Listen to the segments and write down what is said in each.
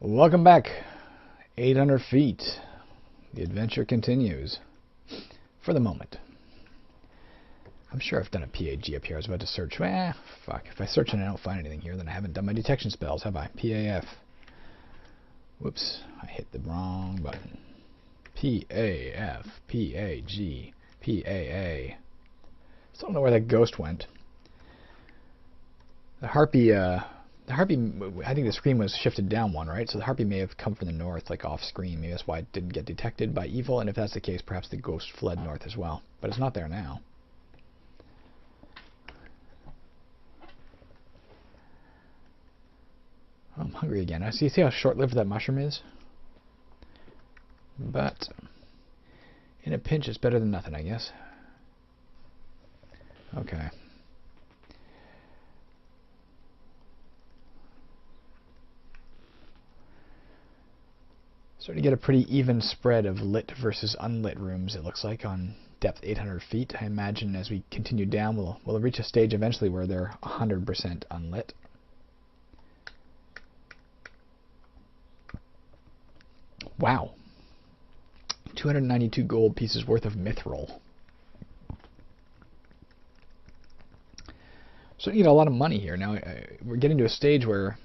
Welcome back. 800 feet. The adventure continues. For the moment. I'm sure I've done a PAG up here. I was about to search. Fuck. If I search and I don't find anything here, then I haven't done my detection spells, have I? PAF. Whoops. I hit the wrong button. PAF. PAG. PAA. Still don't know where that ghost went. The harpy, I think the screen was shifted down one, right? So the harpy may have come from the north, like off screen. Maybe that's why it didn't get detected by evil, and if that's the case, perhaps the ghost fled north as well. But it's not there now. Oh, I'm hungry again. I see how short-lived that mushroom is? But in a pinch, it's better than nothing, I guess. Okay. Starting to get a pretty even spread of lit versus unlit rooms, it looks like, on depth 800 feet. I imagine as we continue down, we'll reach a stage eventually where they're 100% unlit. Wow. 292 gold pieces worth of mithril. So you get a lot of money here. Now, we're getting to a stage where,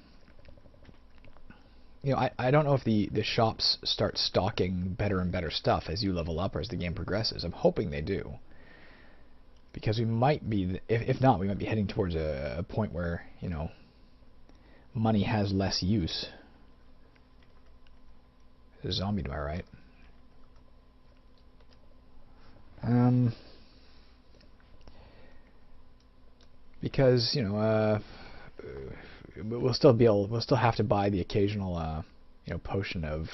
you know, I don't know if the shops start stocking better and better stuff as you level up or as the game progresses. I'm hoping they do. Because we might be, if not, we might be heading towards a point where, you know, money has less use. There's a zombie to my right. Because, you know, we'll still have to buy the occasional, you know, potion of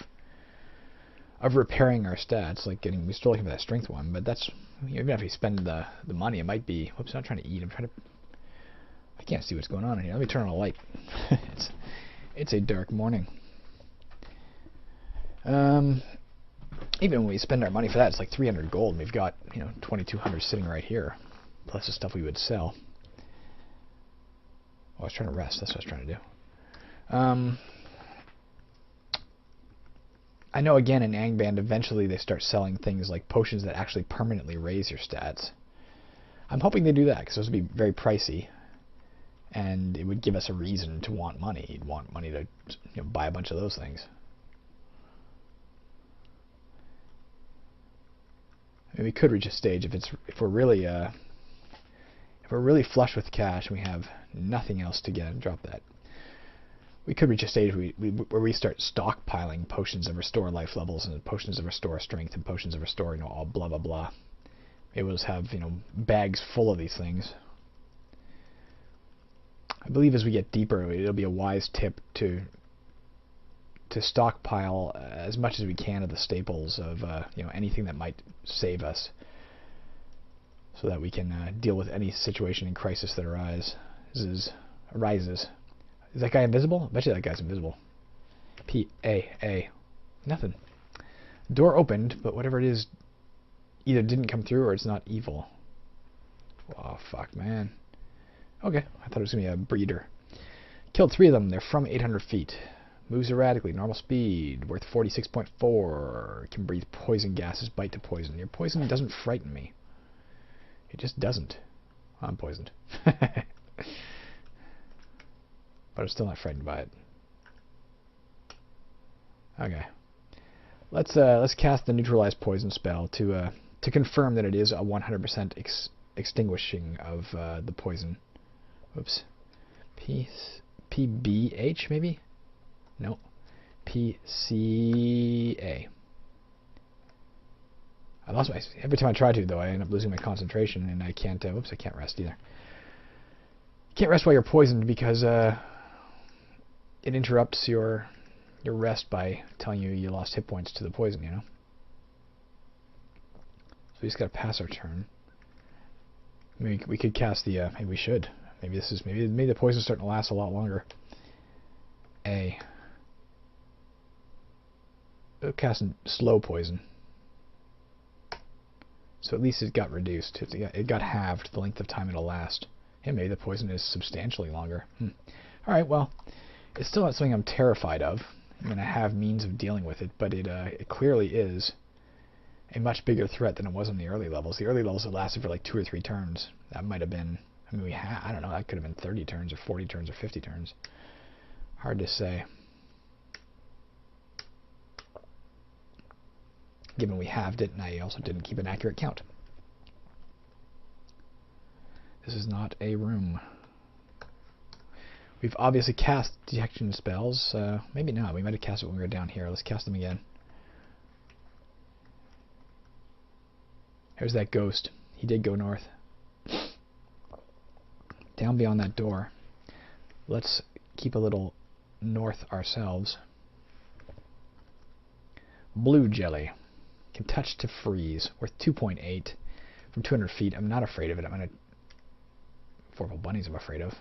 repairing our stats, like we're still looking for that strength one, but that's, you know, even if we spend the money, it might be, whoops, I'm not trying to eat, I can't see what's going on in here. Let me turn on a light. It's a dark morning. Even when we spend our money for that, it's like 300 gold, and we've got, you know, 2,200 sitting right here, plus the stuff we would sell. Oh, I was trying to rest. That's what I was trying to do. I know, again, in Angband, eventually they start selling things like potions that actually permanently raise your stats. I'm hoping they do that, because those would be very pricey, and it would give us a reason to want money. You'd want money to, you know, buy a bunch of those things. I mean, we could reach a stage if we're really flush with cash and we have nothing else to get. Drop that. We could reach a stage where we start stockpiling potions of restore life levels and potions of restore strength and potions of restore, you know, all blah blah blah. Maybe we'll just have, you know, bags full of these things. I believe as we get deeper, it'll be a wise tip to stockpile as much as we can of the staples of, you know, anything that might save us, so that we can deal with any situation in crisis that arises. Is that guy invisible? I bet you that guy's invisible. P-A-A. Nothing. Door opened, but whatever it is either didn't come through or it's not evil. Oh, fuck, man. Okay, I thought it was going to be a breeder. Killed 3 of them. They're from 800 feet. Moves erratically. Normal speed. Worth 46.4. Can breathe poison gases. Bite to poison. Your poison doesn't frighten me. It just doesn't. I'm poisoned. But I'm still not frightened by it. Okay. Let's cast the neutralize poison spell to confirm that it is a 100% extinguishing of the poison. Whoops. PBH maybe? No. PCA. I lost my... Every time I try to, though, I end up losing my concentration, and I can't... whoops, I can't rest either. You can't rest while you're poisoned because it interrupts your rest by telling you lost hit points to the poison, you know? So we just gotta pass our turn. Maybe we could cast the... maybe we should. Maybe the poison's starting to last a lot longer. We'll cast slow poison. So at least it got reduced. It got halved the length of time it'll last. Yeah, maybe the poison is substantially longer. Alright, well, it's still not something I'm terrified of. I mean, I have means of dealing with it, but it clearly is a much bigger threat than it was in the early levels. The early levels had lasted for like 2 or 3 turns. That might have been, I mean, I don't know, that could have been 30 turns or 40 turns or 50 turns. Hard to say. Given we halved it, and I also didn't keep an accurate count. This is not a room. We've obviously cast detection spells. Maybe not. We might have cast it when we were down here. Let's cast them again. There's that ghost. He did go north. Down beyond that door. Let's keep a little north ourselves. Blue jelly. Can touch to freeze. Worth 2.8 from 200 feet. I'm not afraid of it. I'm going to... Vorpal bunnies I'm afraid of.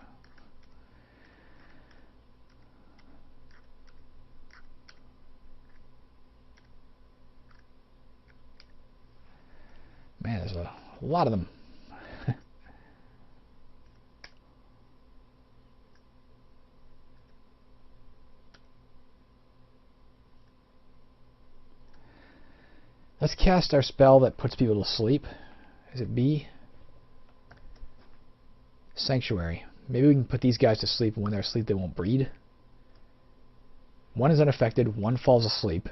Man, there's a lot of them. Let's cast our spell that puts people to sleep. Is it B? Sanctuary. Maybe we can put these guys to sleep, and when they're asleep they won't breed. One is unaffected, one falls asleep.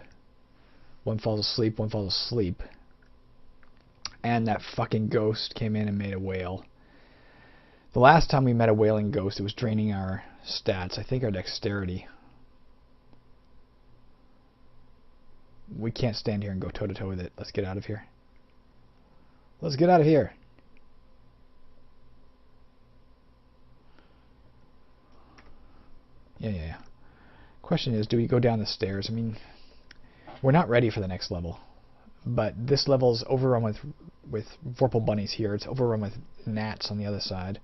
One falls asleep, one falls asleep. And that fucking ghost came in and made a whale. The last time we met a whaling ghost, it was draining our stats. I think our dexterity. We can't stand here and go toe-to-toe with it. Let's get out of here. Let's get out of here. Yeah. Question is, do we go down the stairs? I mean, we're not ready for the next level. But this level's overrun with Vorpal bunnies here. It's overrun with gnats on the other side.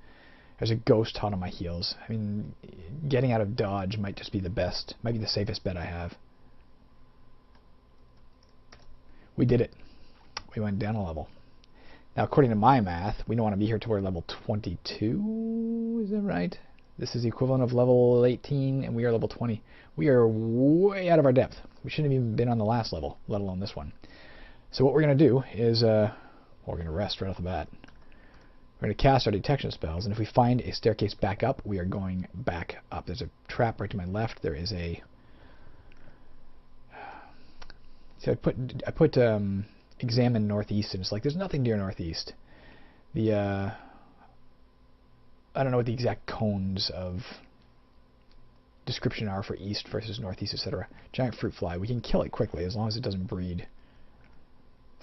There's a ghost hot on my heels. I mean, getting out of dodge might just be the best. Might be the safest bet I have. We did it. We went down a level. Now, according to my math, we don't want to be here till we're level 22. Is that right? This is the equivalent of level 18, and we are level 20. We are way out of our depth. We shouldn't have even been on the last level, let alone this one. So what we're going to do is, we're going to rest right off the bat. We're going to cast our detection spells, and if we find a staircase back up, we are going back up. There's a trap right to my left. There is a... So I put examine northeast, and it's like there's nothing near northeast. The I don't know what the exact cones of description are for east versus northeast, etc. Giant fruit fly. We can kill it quickly as long as it doesn't breed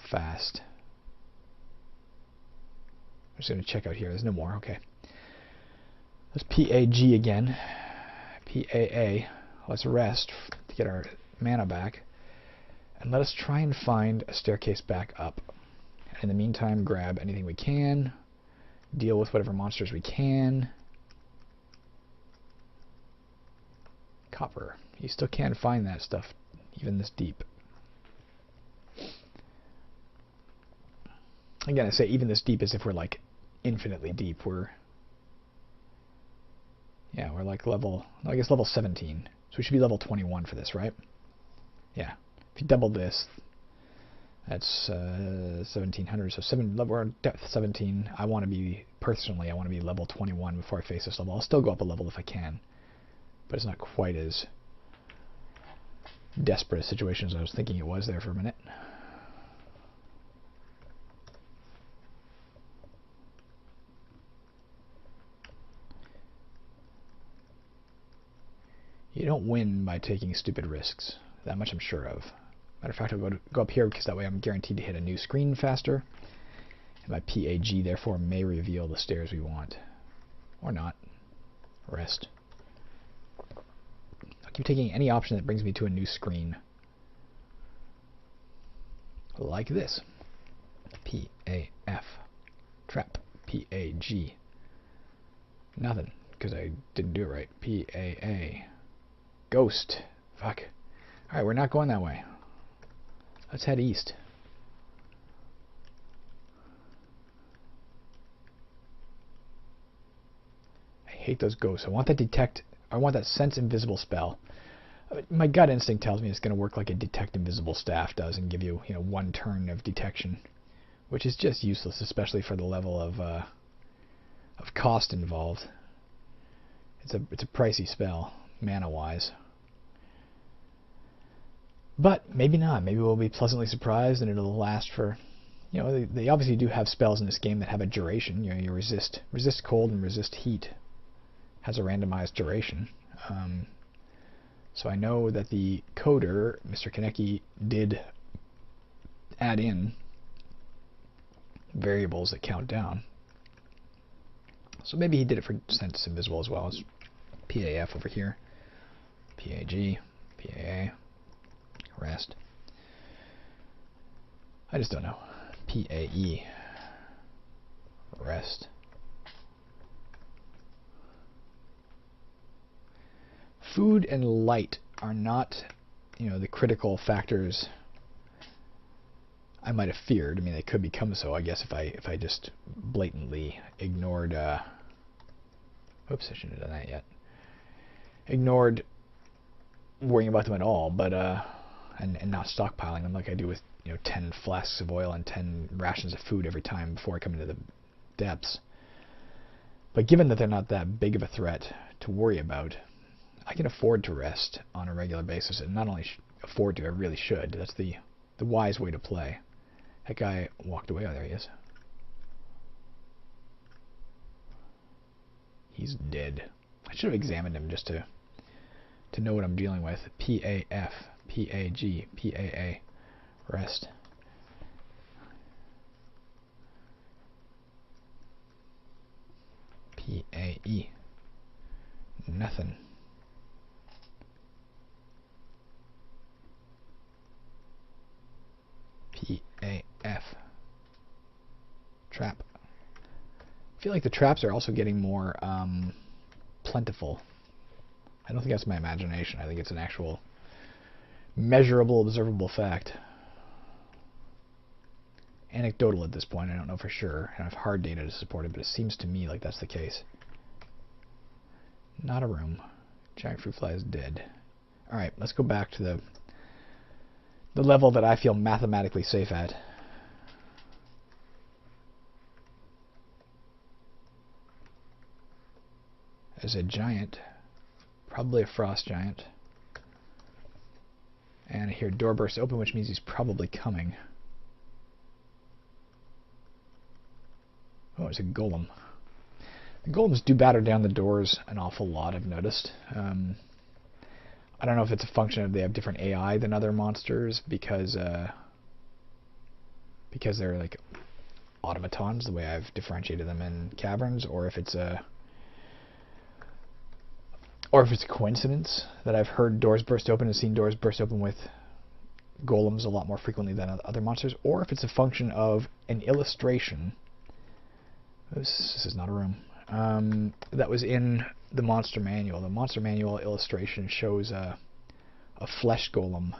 fast. I'm just going to check out here. There's no more. Okay. Let's PAG again. PAA. Let's rest to get our mana back. And let us try and find a staircase back up. In the meantime, grab anything we can. Deal with whatever monsters we can. Copper. You still can't find that stuff, even this deep. Again, I say even this deep as if we're like infinitely deep. We're like level, I guess level 17. So we should be level 21 for this, right? Yeah. If you double this, that's 1700. So we're at depth 17. I want to be, personally, I want to be level 21 before I face this level. I'll still go up a level if I can, but it's not quite as desperate a situation as I was thinking it was there for a minute. You don't win by taking stupid risks. That much I'm sure of. Matter of fact, I'll go up here because that way I'm guaranteed to hit a new screen faster. And my PAG therefore may reveal the stairs we want. Or not. Rest. I'll keep taking any option that brings me to a new screen. Like this. PAF. Trap. PAG. Nothing, because I didn't do it right. PAA. Ghost. Fuck. Alright, we're not going that way. Let's head east. I hate those ghosts. I want that sense invisible spell. My gut instinct tells me it's going to work like a detect invisible staff does and give you, one turn of detection, which is just useless, especially for the level of cost involved. It's a pricey spell, mana-wise. But maybe not. Maybe we'll be pleasantly surprised and it'll last for... they obviously do have spells in this game that have a duration. You resist cold and resist heat. Has a randomized duration. So I know that the coder, Mr. Kaneki, did add in variables that count down. So maybe he did it for Sense Invisible as well. It's PAF over here. PAG, PAA, rest. I just don't know. PAE, rest. Food and light are not, the critical factors I might have feared. I mean, they could become so, I guess, if I just blatantly ignored. Oops, I shouldn't have done that yet. Ignored worrying about them at all, but and not stockpiling them like I do with 10 flasks of oil and 10 rations of food every time before I come into the depths. But given that they're not that big of a threat to worry about, I can afford to rest on a regular basis, and not only afford to, I really should. That's the wise way to play. That guy walked away. Oh, there he is. He's dead. I should have examined him just to know what I'm dealing with. PAF, PAG, PAA, rest. PAE, nothing. PAF, trap. I feel like the traps are also getting more plentiful. I don't think that's my imagination. I think it's an actual measurable, observable fact. Anecdotal at this point. I don't know for sure. I have hard data to support it, but it seems to me like that's the case. Not a room. Giant fruit fly is dead. Alright, let's go back to the level that I feel mathematically safe at. As a giant, probably a frost giant. And I hear door burst open, which means he's probably coming. Oh, it's a golem. The golems do batter down the doors an awful lot, I've noticed. I don't know if it's a function of they have different AI than other monsters because they're like automatons, the way I've differentiated them in caverns, or if it's a coincidence that I've heard doors burst open and seen doors burst open with golems a lot more frequently than other monsters, or if it's a function of an illustration. This is not a room. That was in the monster manual. The monster manual illustration shows a flesh golem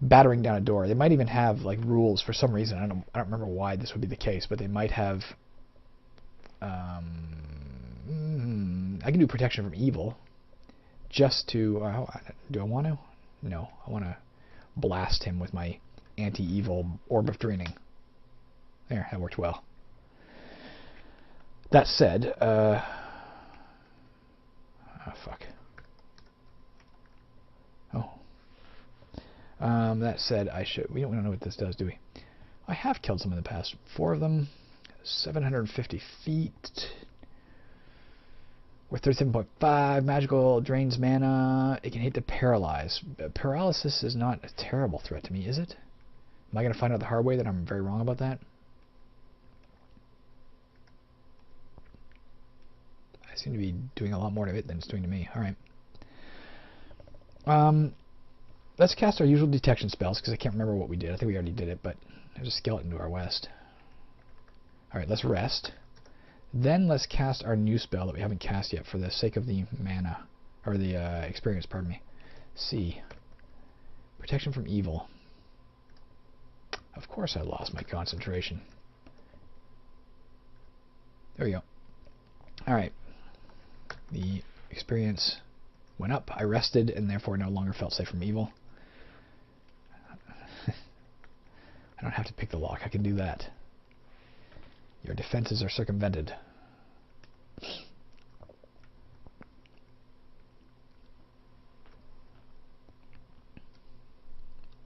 battering down a door. They might even have like rules for some reason. I don't remember why this would be the case, but they might have. I can do protection from evil. Just to do I want to? No, I want to blast him with my anti-evil orb of draining. There, that worked well. That said, oh fuck. Oh. That said, we don't know what this does, do we? I have killed some in the past. 4 of them, 750 feet. With 37.5 magical, drains mana. It can hit to paralyze. Paralysis is not a terrible threat to me, is it? Am I going to find out the hard way that I'm very wrong about that? I seem to be doing a lot more to it than it's doing to me. Alright. Let's cast our usual detection spells, because I can't remember what we did. I think we already did it, but there's a skeleton to our west. Alright, let's rest. Then let's cast our new spell that we haven't cast yet for the sake of the mana, or the experience, pardon me. C. Protection from evil. Of course I lost my concentration. There we go. Alright. The experience went up. I rested and therefore no longer felt safe from evil. I don't have to pick the lock. I can do that. Your defenses are circumvented.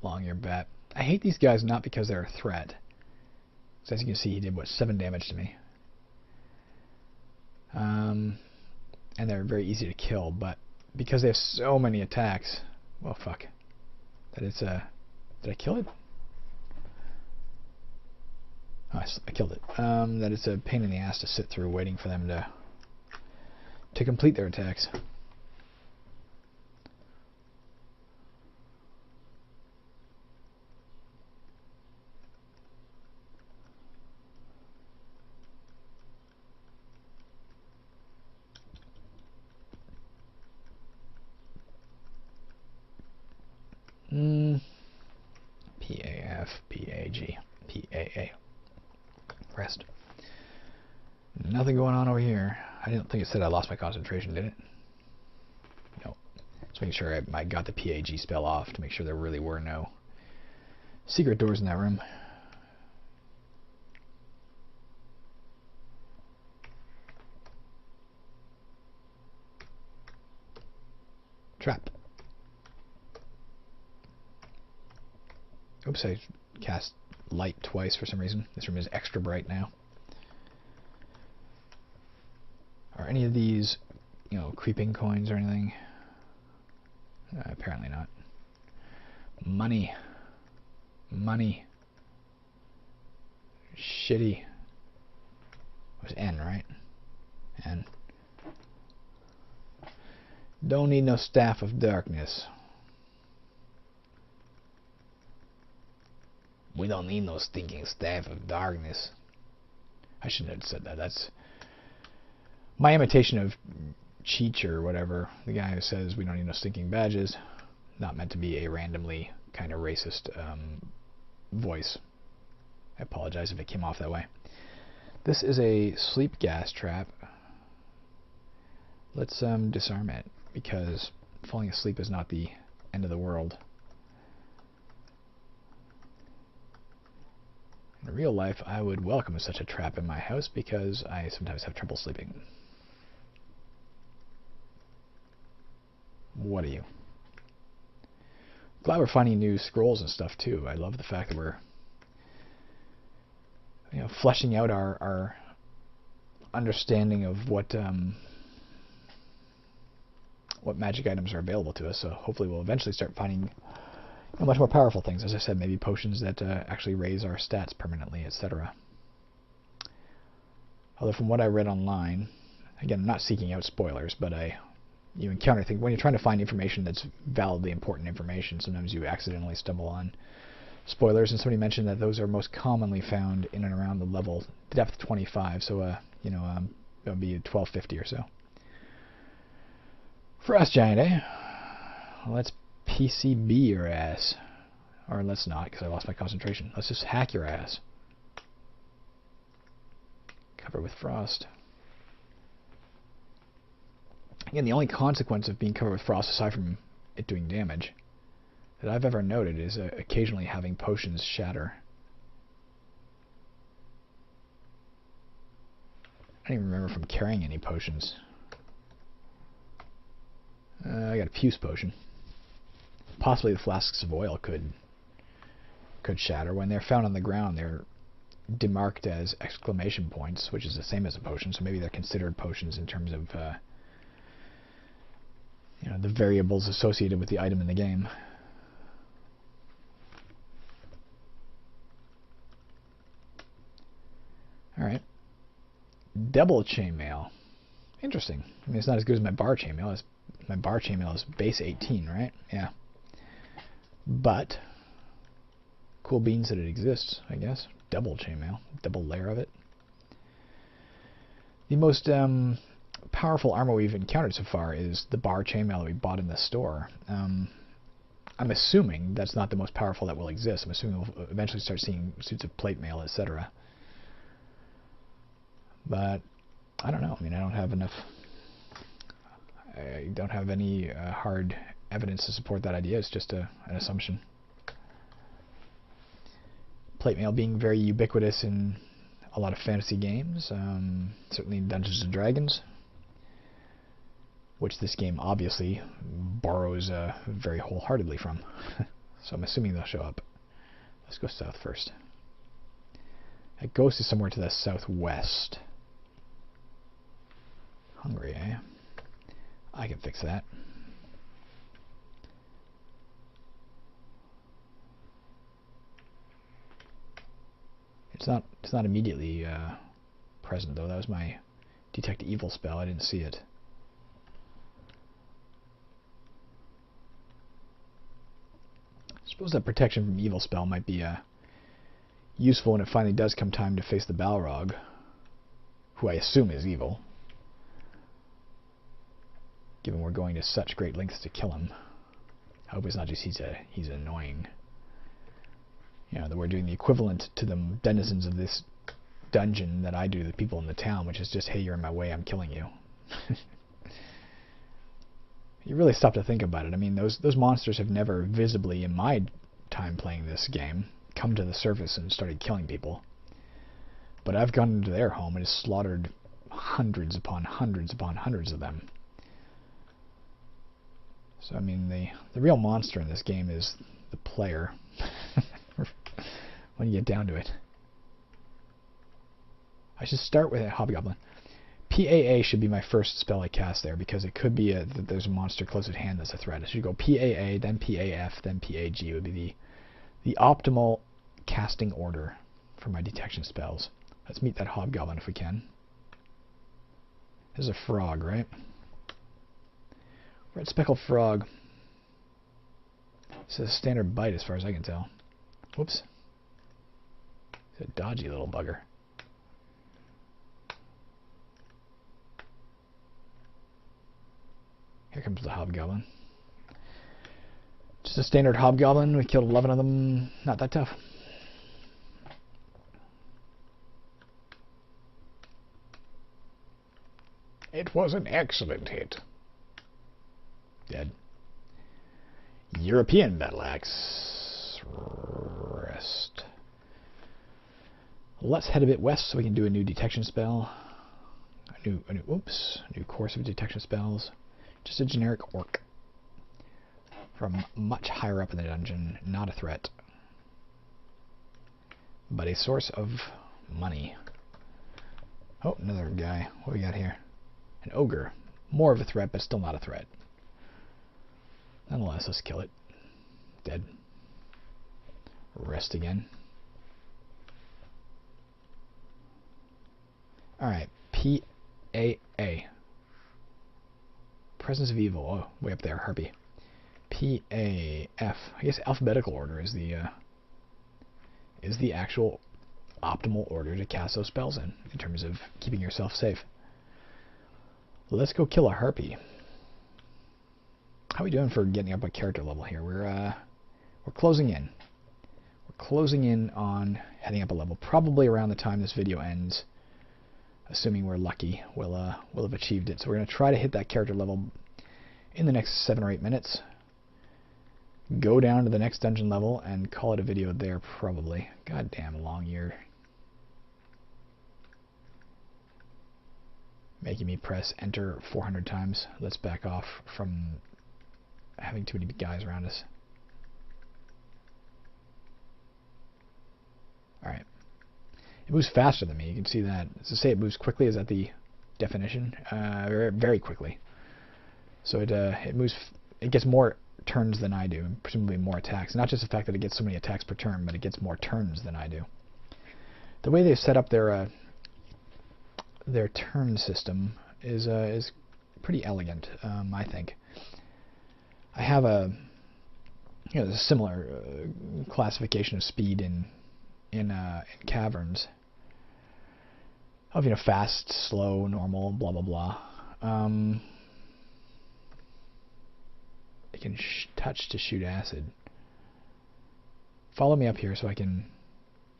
Long-eared bat. I hate these guys not because they're a threat. So as you can see, he did, what, 7 damage to me. And they're very easy to kill, but because they have so many attacks... Well, fuck. That it's a... Did I kill it? Oh, I killed it. That it's a pain in the ass to sit through waiting for them to complete their attacks. P-A-F, P-A-G, P-A-A. Rest. Nothing going on over here. I didn't think it said I lost my concentration, did it? No. Just making sure I got the P-A-G spell off to make sure there really were no secret doors in that room. Trap. Oops, I cast light twice for some reason. This room is extra bright now. Are any of these, you know, creeping coins or anything? Apparently not. Money. Money. Shitty. It was N, right? N. Don't need no staff of darkness. We don't need no stinking staff of darkness. I shouldn't have said that. That's my imitation of Cheech or whatever, the guy who says we don't need no stinking badges. Not meant to be a randomly kind of racist voice. I apologize if it came off that way. This is a sleep gas trap. Let's disarm it, because falling asleep is not the end of the world. In real life, I would welcome such a trap in my house because I sometimes have trouble sleeping. What are you? Glad we're finding new scrolls and stuff too. I love the fact that we're, you know, fleshing out our understanding of what magic items are available to us. So hopefully we'll eventually start finding much more powerful things. As I said, maybe potions that actually raise our stats permanently, etc. Although from what I read online, again, I'm not seeking out spoilers, but you encounter things when you're trying to find information that's validly important information. Sometimes you accidentally stumble on spoilers, and somebody mentioned that those are most commonly found in and around the level depth 25. So you know, it would be 1250 or so. Frost Giant, eh? Let's PCB your ass. Or let's not, because I lost my concentration. Let's just hack your ass. Cover with frost. Again, the only consequence of being covered with frost, aside from it doing damage, that I've ever noted is occasionally having potions shatter. I don't even remember from carrying any potions. I got a puce potion. Possibly the flasks of oil could shatter. When they're found on the ground, they're demarked as exclamation points, which is the same as a potion. So maybe they're considered potions in terms of you know, the variables associated with the item in the game. All right, double chainmail. Interesting. I mean, it's not as good as my bar chainmail. My bar chainmail is base 18, right? Yeah. But cool beans that it exists, I guess. Double chainmail, double layer of it. The most powerful armor we've encountered so far is the bar chainmail that we bought in the store. I'm assuming that's not the most powerful that will exist. I'm assuming we'll eventually start seeing suits of plate mail, etc. But I don't know. I mean, I don't have enough. I don't have any hard evidence to support that idea. It's just an assumption. Plate mail being very ubiquitous in a lot of fantasy games, certainly in Dungeons & Dragons, which this game obviously borrows very wholeheartedly from. So I'm assuming they'll show up. Let's go south first. That ghost is somewhere to the southwest. Hungry, eh? I can fix that. It's not immediately present though. That was my detect evil spell. I didn't see it. I suppose that protection from evil spell might be useful when it finally does come time to face the Balrog, who I assume is evil, given we're going to such great lengths to kill him. I hope it's not just he's annoying. You know, that we're doing the equivalent to the denizens of this dungeon that I do to the people in the town, which is just, hey, you're in my way, I'm killing you. You really stop to think about it. I mean, those monsters have never visibly, in my time playing this game, come to the surface and started killing people. But I've gone into their home and slaughtered hundreds upon hundreds upon hundreds of them. So, I mean, the real monster in this game is the player. When you get down to it. I should start with a Hobgoblin. PAA should be my first spell I cast there, because it could be that there's a monster close at hand that's a threat. I should go PAA, then PAF, then PAG would be the optimal casting order for my detection spells. Let's meet that Hobgoblin if we can. There's a frog, right? Red speckled frog. This is a standard bite as far as I can tell. Whoops. He's a dodgy little bugger. Here comes the Hobgoblin. Just a standard Hobgoblin. We killed 11 of them. Not that tough. It was an excellent hit. Dead. European battle axe. Rest. Let's head a bit west so we can do a new detection spell. A new course of detection spells. Just a generic orc. From much higher up in the dungeon. Not a threat, but a source of money. Oh, another guy. What do we got here? An ogre. More of a threat, but still not a threat. Nonetheless, let's kill it. Dead. Rest again. Alright. P-A-A. Presence of Evil. Oh, way up there. Harpy. P-A-F. I guess alphabetical order is the actual optimal order to cast those spells in terms of keeping yourself safe. Let's go kill a harpy. How are we doing for getting up a character level here? We're closing in. We're closing in on heading up a level. Probably around the time this video ends, assuming we're lucky, we'll have achieved it. So we're going to try to hit that character level in the next 7 or 8 minutes. Go down to the next dungeon level and call it a video there, probably. Goddamn long year. Making me press enter 400 times. Let's back off from having too many guys around us. Alright. It moves faster than me. You can see that. To say it moves quickly, is that the definition? Very quickly. So it moves. It gets more turns than I do, and presumably more attacks. Not just the fact that it gets so many attacks per turn, but it gets more turns than I do. The way they've set up their turn system is pretty elegant, I think. I have a similar classification of speed in caverns. Of fast, slow, normal, blah blah blah. It can touch to shoot acid. Follow me up here so I can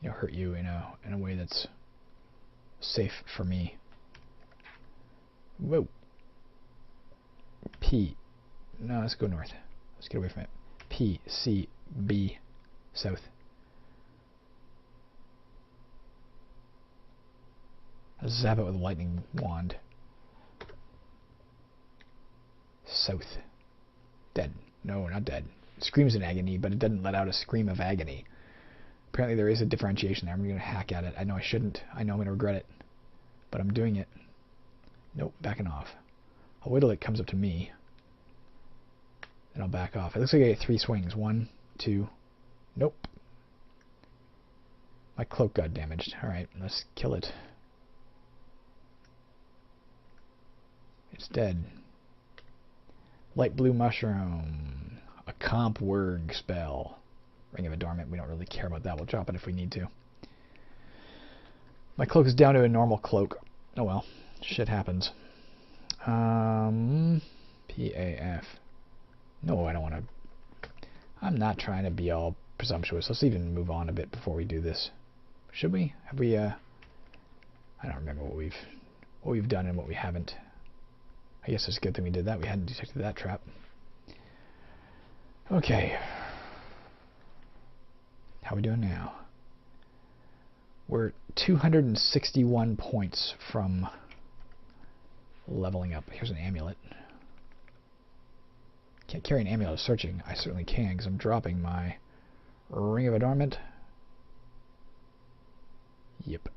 hurt you in a way that's safe for me. Whoa. P. No, let's go north. Let's get away from it. P, C, B, south. Let's zap it with a lightning wand. South. Dead. No, not dead. It screams in agony, but it doesn't let out a scream of agony. Apparently there is a differentiation there. I'm going to hack at it. I know I shouldn't. I know I'm going to regret it. But I'm doing it. Nope, backing off. I'll wait till it comes up to me. And I'll back off. It looks like I get 3 swings. 1, 2. Nope. My cloak got damaged. Alright, let's kill it. It's dead. Light blue mushroom. A comp word spell. Ring of Adornment. We don't really care about that. We'll drop it if we need to. My cloak is down to a normal cloak. Oh well. Shit happens. PAF. No, I don't want to. I'm not trying to be all presumptuous. Let's even move on a bit before we do this. Should we? Have we? I don't remember what we've done and what we haven't. I guess it's a good thing we did that. We hadn't detected that trap. Okay. How are we doing now? We're 261 points from leveling up. Here's an amulet. Can't carry an amulet of searching. I certainly can, because I'm dropping my Ring of Adornment. Yep.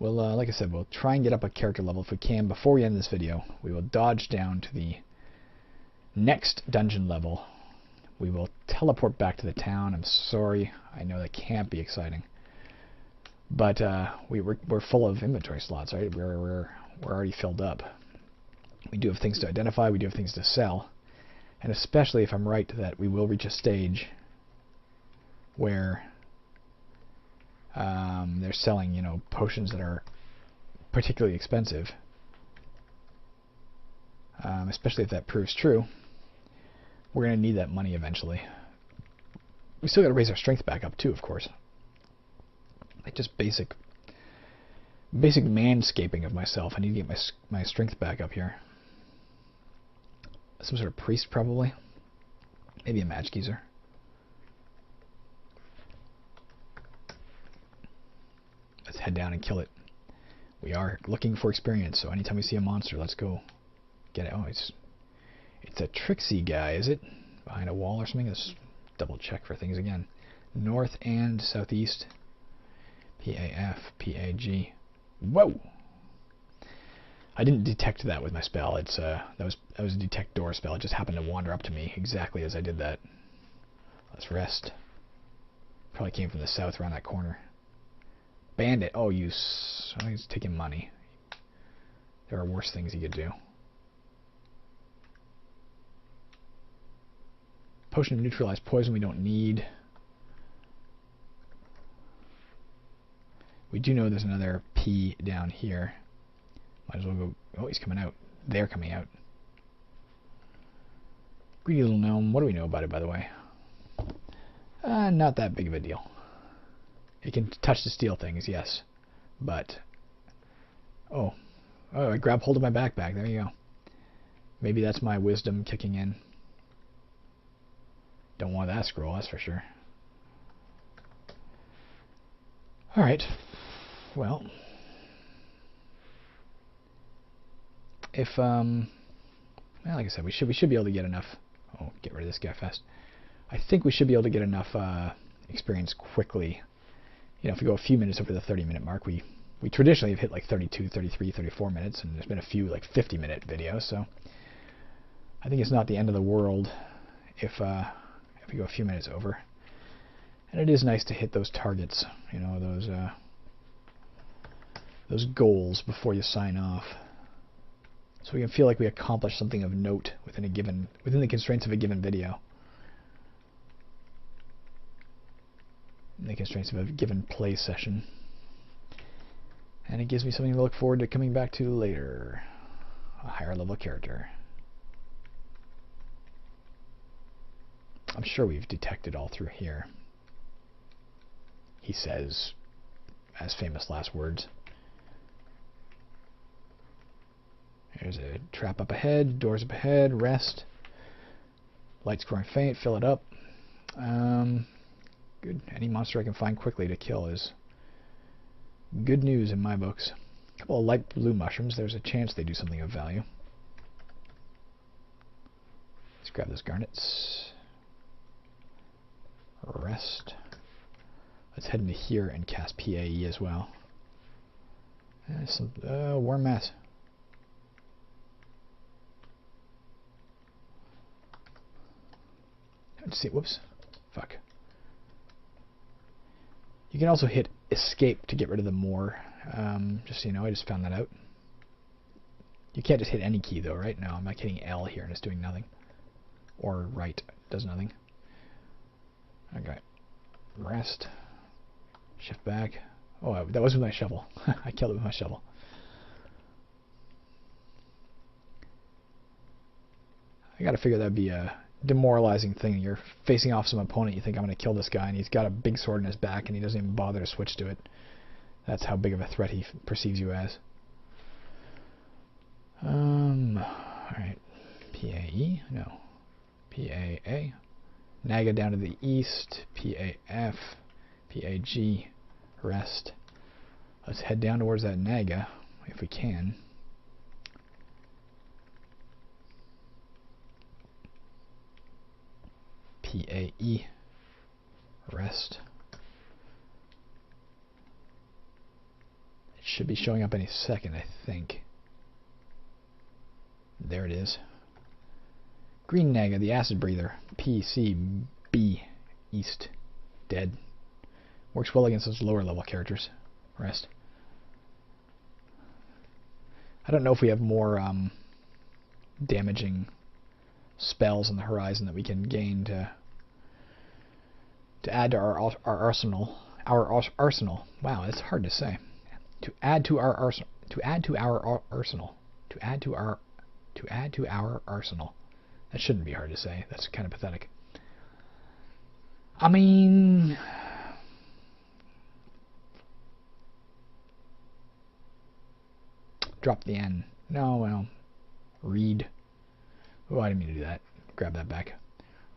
Well, like I said, we'll try and get up a character level if we can before we end this video. We will dodge down to the next dungeon level. We will teleport back to the town. I'm sorry. I know that can't be exciting. But we're full of inventory slots, right? We're already filled up. We do have things to identify. We do have things to sell. And especially if I'm right that we will reach a stage where they're selling, potions that are particularly expensive. Especially if that proves true. We're going to need that money eventually. We still got to raise our strength back up too, of course. Like just basic manscaping of myself. I need to get my strength back up here. Some sort of priest, probably. Maybe a match geezer. Let's head down and kill it. We are looking for experience, so anytime we see a monster, let's go get it. Oh, it's a tricksy guy, is it? Behind a wall or something? Let's double check for things again. North and southeast. PAF, PAG. Whoa! I didn't detect that with my spell. It's that was a detect door spell. It just happened to wander up to me exactly as I did that. Let's rest. Probably came from the south around that corner. Bandit. Oh, he's taking money. There are worse things he could do. Potion of neutralized poison we don't need. We do know there's another P down here. Might as well go. Oh, he's coming out. They're coming out. Greedy little gnome. What do we know about it, by the way? Not that big of a deal. It can touch to steal things, yes. But... Oh, I grabbed hold of my backpack. There you go. Maybe that's my wisdom kicking in. Don't want that scroll, that's for sure. Alright. Well... If, well, like I said, we should be able to get enough... Oh, get rid of this guy fast. I think we should be able to get enough experience quickly. If we go a few minutes over the 30-minute mark, we traditionally have hit like 32, 33, 34 minutes, and there's been a few like 50-minute videos, so I think it's not the end of the world if we go a few minutes over. And it is nice to hit those targets, those goals before you sign off. So we can feel like we accomplished something of note within the constraints of a given video. In the constraints of a given play session. And it gives me something to look forward to coming back to later. A higher level character. I'm sure we've detected all through here. he says as famous last words. There's a trap up ahead, doors up ahead, rest. Light's growing faint, fill it up. Good. Any monster I can find quickly to kill is good news in my books. A couple of light blue mushrooms. There's a chance they do something of value. Let's grab those garnets. Rest. Let's head into here and cast PAE as well. Some warm mass. Let's see. Whoops. Fuck. You can also hit escape to get rid of the more. Just so you know, I just found that out. You can't just hit any key though, right? No, I'm not hitting L here and it's doing nothing. Or right does nothing. Okay. Rest. Shift back. Oh, that was with my shovel. I killed it with my shovel. I gotta figure that'd be a demoralizing thing. You're facing off some opponent, you think, I'm gonna kill this guy, and he's got a big sword in his back and he doesn't even bother to switch to it. That's how big of a threat he perceives you as. Alright. PAE? No. PAA. Naga down to the east. PAF. PAG. Rest. Let's head down towards that Naga, if we can. PAE. Rest. It should be showing up any second, I think. There it is. Green Naga, the acid breather. PCB. East. Dead. Works well against those lower level characters. Rest. I don't know if we have more damaging spells on the horizon that we can gain to add to our arsenal. Our arsenal. Wow, that's hard to say. To add to our arsenal. To add to our arsenal. To add to our arsenal. That shouldn't be hard to say. That's kind of pathetic. I mean, drop the N. No, well, read. Oh, I didn't mean to do that. Grab that back.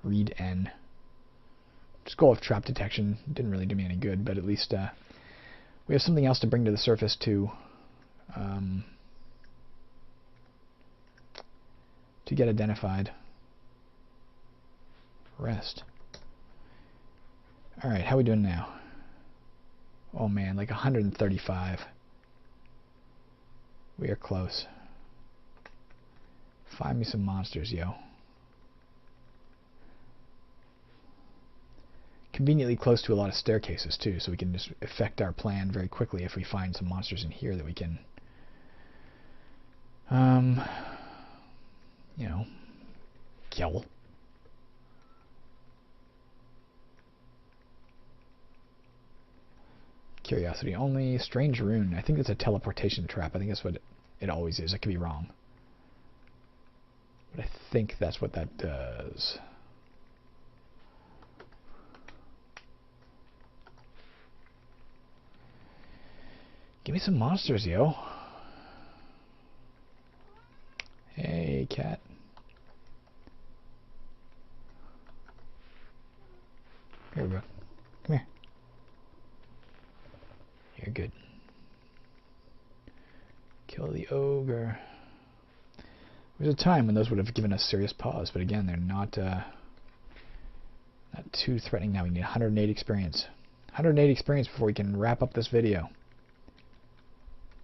Read N. Just go with trap detection. Didn't really do me any good, but at least we have something else to bring to the surface to get identified. Rest. Alright, how are we doing now? Oh man, like 135. We are close. Find me some monsters, yo. Conveniently close to a lot of staircases too, so we can just effect our plan very quickly if we find some monsters in here that we can you know, kill. Curiosity only. Strange rune. I think it's a teleportation trap. I think that's what it always is. I could be wrong. But I think that's what that does. Give me some monsters, yo. Hey, cat. Here we go. Come here. You're good. Kill the ogre. There was a time when those would have given us serious pause, but again, they're not too threatening now. We need 108 experience. 108 experience before we can wrap up this video.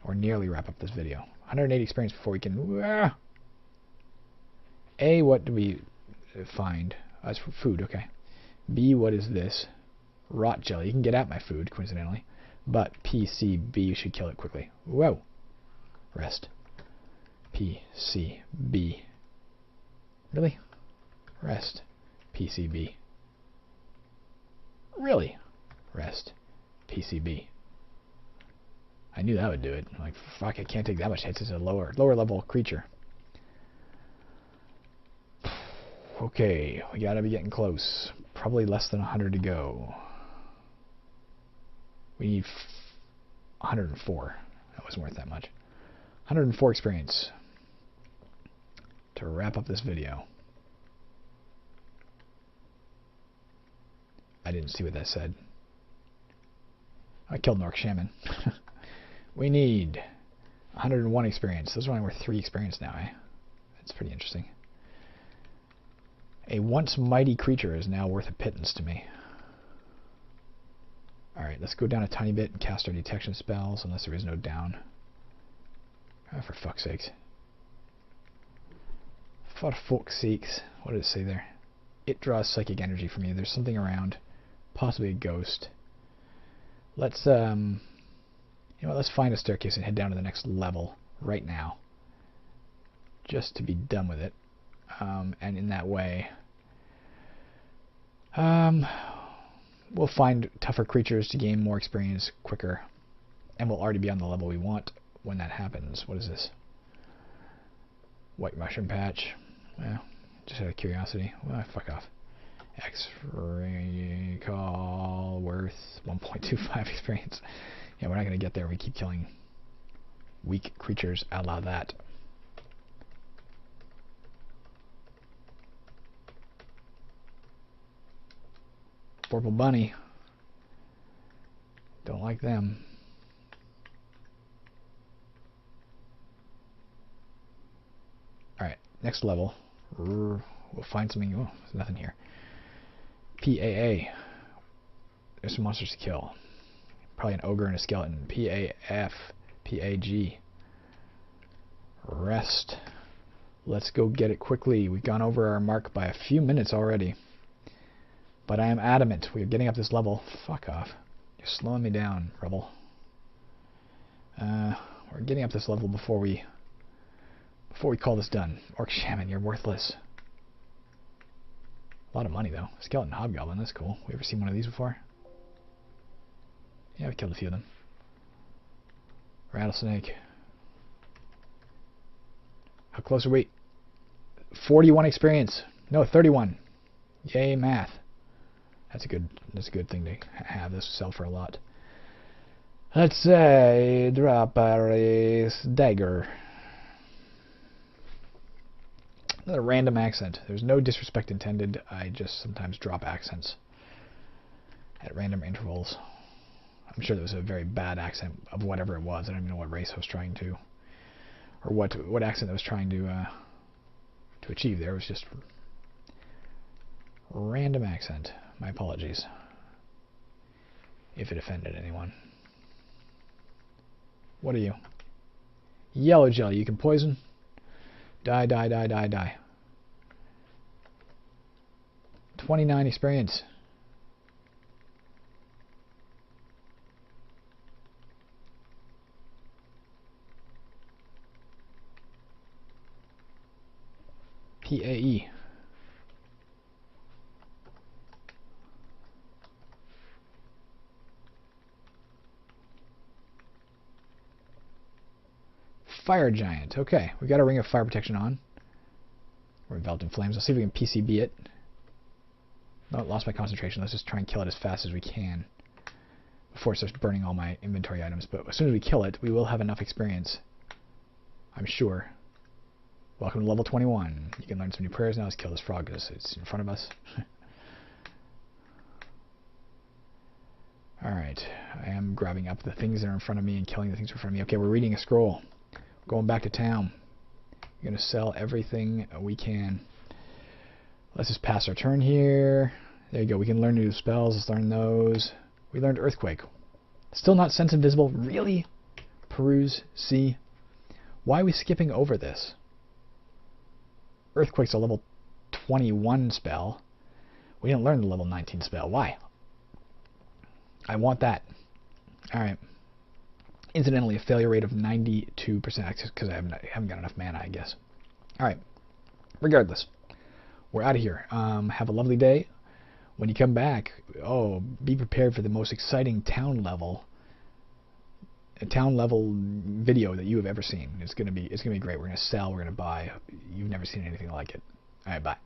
Or nearly wrap up this video. 108 experience before we can... A, what do we find? As for food, okay. B, what is this? Rot jelly. You can get at my food, coincidentally. But PCB should kill it quickly. Whoa. Rest. PCB. Really? Rest. PCB. Really? Rest. PCB. I knew that would do it. Like, fuck, I can't take that much hits. It's a lower level creature. Okay, we gotta be getting close. Probably less than 100 to go. We need 104. That wasn't worth that much. 104 experience to wrap up this video. I didn't see what that said. I killed an orc shaman. We need 101 experience. Those are only worth 3 experience now, eh? That's pretty interesting. A once mighty creature is now worth a pittance to me. Alright, let's go down a tiny bit and cast our detection spells, unless there is no down. Oh, for fuck's sakes. For fuck's sakes. What did it say there? It draws psychic energy from you. There's something around. Possibly a ghost. Let's, you know, let's find a staircase and head down to the next level right now. Just to be done with it. And in that way, we'll find tougher creatures to gain more experience quicker. And we'll already be on the level we want when that happens. What is this? White mushroom patch. Well, just out of curiosity. Well, fuck off. X-ray call worth 1.25 experience. Yeah, we're not going to get there. We keep killing weak creatures. Allow that. Purple bunny. Don't like them. Alright, next level. We'll find something. Oh, there's nothing here. PAA. There's some monsters to kill. Probably an ogre and a skeleton. PAF. PAG. Rest. Let's go get it quickly. We've gone over our mark by a few minutes already. But I am adamant. We are getting up this level. Fuck off. You're slowing me down, rebel. We're getting up this level before we call this done. Orc shaman, you're worthless. A lot of money, though. Skeleton hobgoblin, that's cool. We ever seen one of these before? Yeah, we killed a few of them. Rattlesnake. How close are we? 41 experience. No, 31. Yay, math. That's a good thing to have. This will sell for a lot. Let's say drop a dagger. Another random accent. There's no disrespect intended. I just sometimes drop accents at random intervals. I'm sure that was a very bad accent of whatever it was. I don't even know what race I was trying to, or what accent I was trying to achieve there. It was just random accent. My apologies if it offended anyone. What are you? Yellow jelly. You can poison. Die, die, die, die, die. 29 experience. PAE. Fire giant. Okay, we got a ring of fire protection on. We're enveloped in flames. Let's see if we can PCB it. Oh, lost my concentration. Let's just try and kill it as fast as we can before it starts burning all my inventory items. But as soon as we kill it, we will have enough experience, I'm sure. Welcome to level 21. You can learn some new prayers now. Let's kill this frog because it's in front of us. Alright, I am grabbing up the things that are in front of me and killing the things in front of me. Okay, we're reading a scroll. Going back to town. We're going to sell everything we can. Let's just pass our turn here. There you go. We can learn new spells. Let's learn those. We learned Earthquake. Still not Sense Invisible. Really? Peruse. See? Why are we skipping over this? Earthquake's a level 21 spell. We didn't learn the level 19 spell. Why? I want that. Alright. Incidentally, a failure rate of 92% because I haven't got enough mana, I guess. Alright. Regardless. We're out of here. Have a lovely day. When you come back, be prepared for the most exciting town level video that you have ever seen. It's gonna be great. We're gonna sell, we're gonna buy. You've never seen anything like it. Alright, bye.